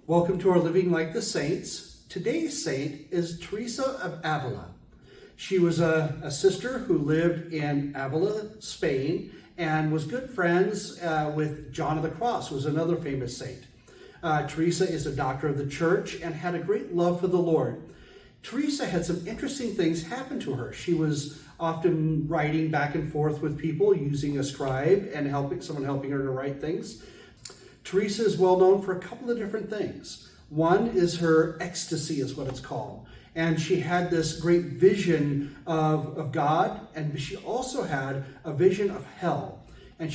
Welcome to our Living Like the Saints. Today's saint is Teresa of Avila. She was a sister who lived in Avila, Spain, and was good friends with John of the Cross, who was another famous saint. Teresa is a doctor of the church and had a great love for the Lord. Teresa had some interesting things happen to her. She was often writing back and forth with people using a scribe and someone helping her to write things. Teresa is well known for a couple of different things. One is her ecstasy, is what it's called. And she had this great vision of God, and she also had a vision of hell. And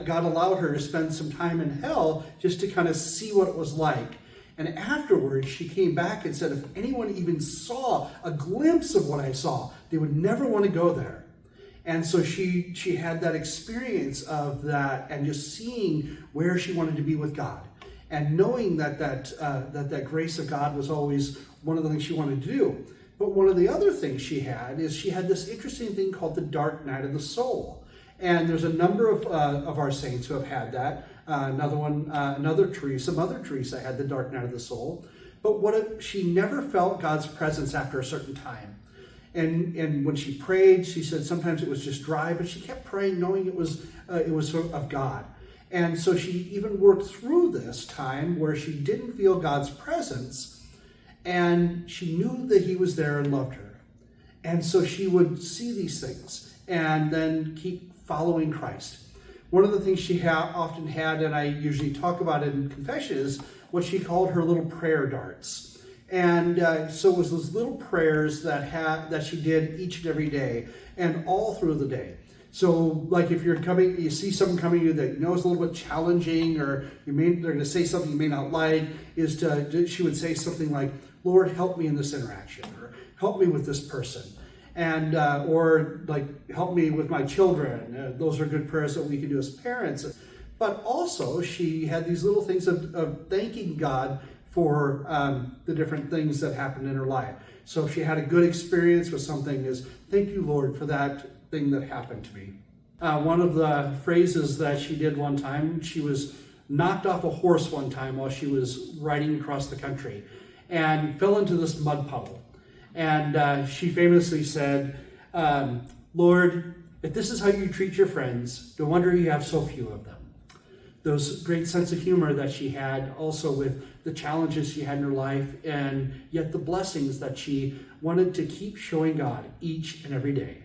God allowed her to spend some time in hell just to kind of see what it was like. And afterwards, she came back and said, if anyone even saw a glimpse of what I saw, they would never want to go there. And so she had that experience of that and just seeing where she wanted to be with God. And knowing that grace of God was always one of the things she wanted to do. But one of the other things she had is she had this interesting thing called the dark night of the soul. And there's a number of our saints who have had that. Mother Teresa had the dark night of the soul. But she never felt God's presence after a certain time. And when she prayed, she said sometimes it was just dry, but she kept praying knowing it was of God. And so she even worked through this time where she didn't feel God's presence, and she knew that he was there and loved her. And so she would see these things and then keep following Christ. One of the things she often had, and I usually talk about it in confession, is what she called her little prayer darts. And so it was those little prayers that she did each and every day and all through the day. So like if you see someone coming to you that you know is a little bit challenging, or they're going to say something you may not like, she would say something like, Lord, help me in this interaction, or help me with this person. And or like, help me with my children. Those are good prayers that we can do as parents. But also she had these little things of thanking God for the different things that happened in her life. So if she had a good experience with something, is thank you, Lord, for that thing that happened to me. One of the phrases that she did one time, she was knocked off a horse one time while she was riding across the country and fell into this mud puddle. And she famously said, Lord, if this is how you treat your friends, no wonder you have so few of them. Those great sense of humor that she had also with the challenges she had in her life, and yet the blessings that she wanted to keep showing God each and every day.